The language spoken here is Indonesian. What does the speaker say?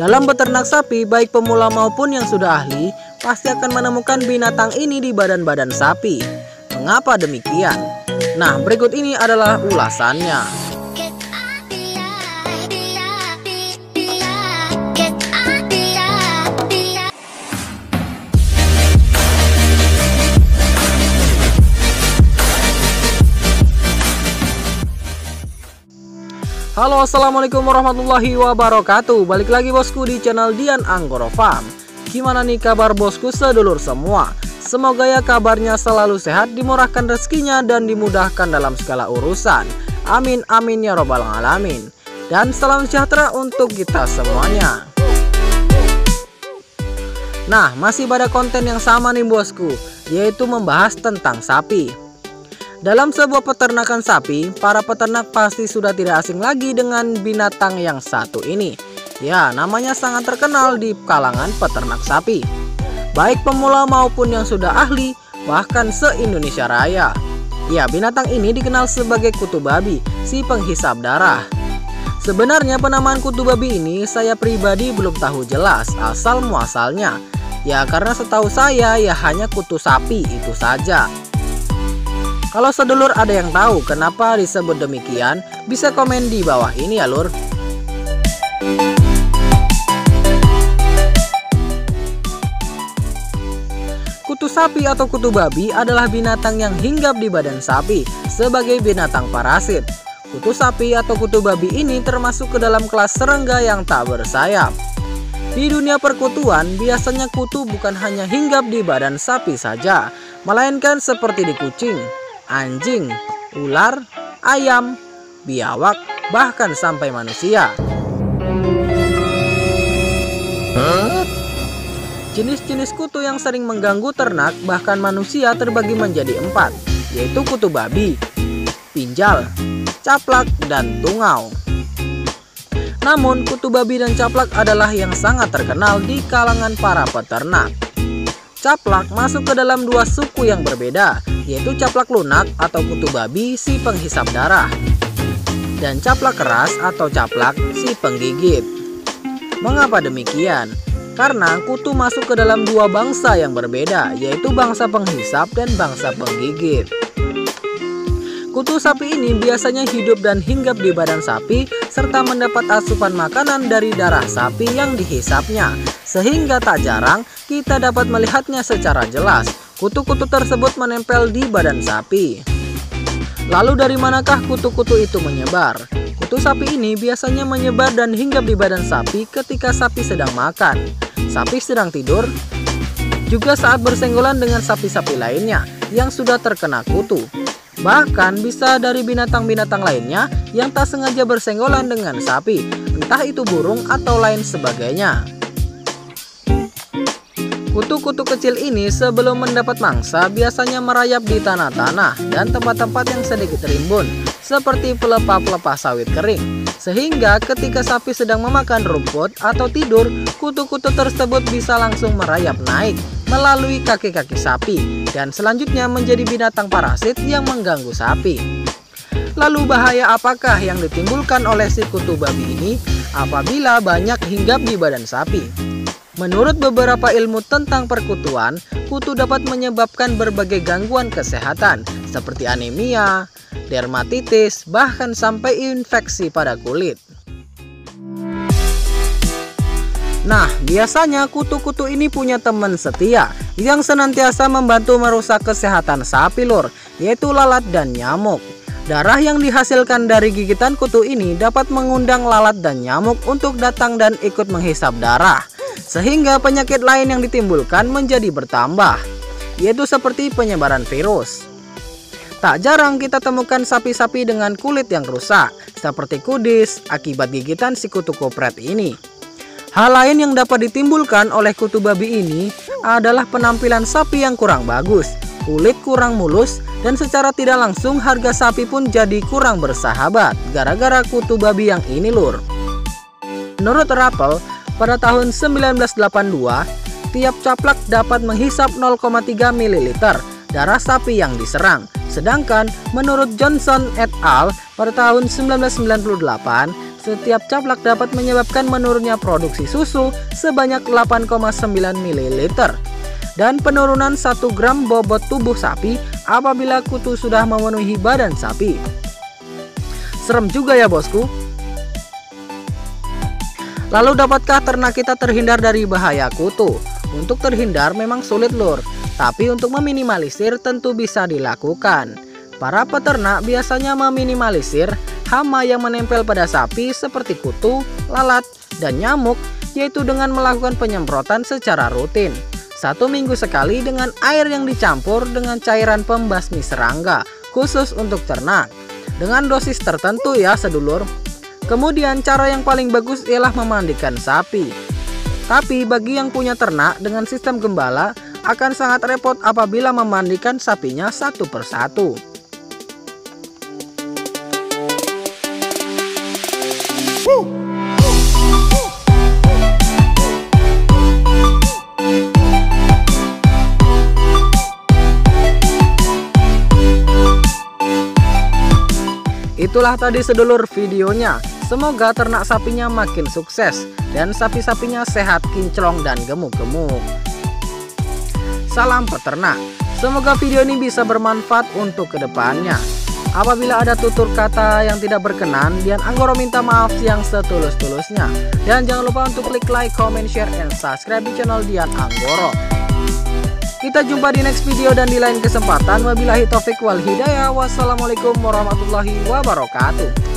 Dalam beternak sapi, baik pemula maupun yang sudah ahli, pasti akan menemukan binatang ini di badan-badan sapi. Mengapa demikian? Nah, berikut ini adalah ulasannya. Halo, assalamualaikum warahmatullahi wabarakatuh. Balik lagi bosku di channel Dian Anggoro Farm. Gimana nih kabar bosku sedulur semua? Semoga ya kabarnya selalu sehat, dimurahkan rezekinya dan dimudahkan dalam segala urusan. Amin amin ya robbal alamin. Dan salam sejahtera untuk kita semuanya. Nah, masih pada konten yang sama nih bosku, yaitu membahas tentang sapi. Dalam sebuah peternakan sapi, para peternak pasti sudah tidak asing lagi dengan binatang yang satu ini. Ya, namanya sangat terkenal di kalangan peternak sapi. Baik pemula maupun yang sudah ahli, bahkan se-Indonesia Raya. Ya, binatang ini dikenal sebagai kutu babi, si penghisap darah. Sebenarnya penamaan kutu babi ini saya pribadi belum tahu jelas asal muasalnya. Ya, karena setahu saya ya hanya kutu sapi itu saja. Kalau sedulur ada yang tahu kenapa disebut demikian, bisa komen di bawah ini ya lur. Kutu sapi atau kutu babi adalah binatang yang hinggap di badan sapi sebagai binatang parasit. Kutu sapi atau kutu babi ini termasuk ke dalam kelas serangga yang tak bersayap. Di dunia perkutuan, biasanya kutu bukan hanya hinggap di badan sapi saja, melainkan seperti di kucing, anjing, ular, ayam, biawak, bahkan sampai manusia. Jenis-jenis kutu yang sering mengganggu ternak bahkan manusia terbagi menjadi 4, yaitu kutu babi, pinjal, caplak, dan tungau. Namun kutu babi dan caplak adalah yang sangat terkenal di kalangan para peternak. Caplak masuk ke dalam dua suku yang berbeda, yaitu caplak lunak atau kutu babi si penghisap darah, dan caplak keras atau caplak si penggigit. Mengapa demikian? Karena kutu masuk ke dalam dua bangsa yang berbeda, yaitu bangsa penghisap dan bangsa penggigit. Kutu sapi ini biasanya hidup dan hinggap di badan sapi serta mendapat asupan makanan dari darah sapi yang dihisapnya, sehingga tak jarang kita dapat melihatnya secara jelas. Kutu-kutu tersebut menempel di badan sapi. Lalu dari manakah kutu-kutu itu menyebar? Kutu sapi ini biasanya menyebar dan hinggap di badan sapi ketika sapi sedang makan, sapi sedang tidur, juga saat bersenggolan dengan sapi-sapi lainnya yang sudah terkena kutu. Bahkan bisa dari binatang-binatang lainnya yang tak sengaja bersenggolan dengan sapi, entah itu burung atau lain sebagainya. Kutu-kutu kecil ini sebelum mendapat mangsa biasanya merayap di tanah-tanah dan tempat-tempat yang sedikit rimbun, seperti pelepah-pelepah sawit kering. Sehingga ketika sapi sedang memakan rumput atau tidur, kutu-kutu tersebut bisa langsung merayap naik melalui kaki-kaki sapi dan selanjutnya menjadi binatang parasit yang mengganggu sapi. Lalu bahaya apakah yang ditimbulkan oleh si kutu babi ini apabila banyak hinggap di badan sapi? Menurut beberapa ilmu tentang perkutuan, kutu dapat menyebabkan berbagai gangguan kesehatan seperti anemia, dermatitis, bahkan sampai infeksi pada kulit. Nah, biasanya kutu-kutu ini punya teman setia yang senantiasa membantu merusak kesehatan sapi lur, yaitu lalat dan nyamuk. Darah yang dihasilkan dari gigitan kutu ini dapat mengundang lalat dan nyamuk untuk datang dan ikut menghisap darah, sehingga penyakit lain yang ditimbulkan menjadi bertambah, yaitu seperti penyebaran virus. Tak jarang kita temukan sapi-sapi dengan kulit yang rusak, seperti kudis akibat gigitan si kutu kopret ini. Hal lain yang dapat ditimbulkan oleh kutu babi ini adalah penampilan sapi yang kurang bagus, kulit kurang mulus, dan secara tidak langsung harga sapi pun jadi kurang bersahabat gara-gara kutu babi yang ini lur. Menurut Rappel, pada tahun 1982, tiap caplak dapat menghisap 0,3 ml darah sapi yang diserang. Sedangkan menurut Johnson et al. Pada tahun 1998, Setiap caplak dapat menyebabkan menurunnya produksi susu sebanyak 8,9 ml dan penurunan 1 gram bobot tubuh sapi apabila kutu sudah memenuhi badan sapi. Serem juga ya bosku. Lalu dapatkah ternak kita terhindar dari bahaya kutu? Untuk terhindar memang sulit lur, tapi untuk meminimalisir tentu bisa dilakukan. Para peternak biasanya meminimalisir hama yang menempel pada sapi seperti kutu, lalat, dan nyamuk, yaitu dengan melakukan penyemprotan secara rutin 1 minggu sekali dengan air yang dicampur dengan cairan pembasmi serangga khusus untuk ternak dengan dosis tertentu ya sedulur. Kemudian cara yang paling bagus ialah memandikan sapi. Tapi bagi yang punya ternak dengan sistem gembala akan sangat repot apabila memandikan sapinya satu persatu. Itulah tadi sedulur videonya. Semoga ternak sapinya makin sukses dan sapi-sapinya sehat, kinclong, dan gemuk-gemuk. Salam peternak. Semoga video ini bisa bermanfaat untuk kedepannya. Apabila ada tutur kata yang tidak berkenan, Dian Anggoro minta maaf yang setulus-tulusnya. Dan jangan lupa untuk klik like, comment, share, and subscribe di channel Dian Anggoro. Kita jumpa di next video dan di lain kesempatan. Wabillahi taufik wal hidayah. Wassalamualaikum warahmatullahi wabarakatuh.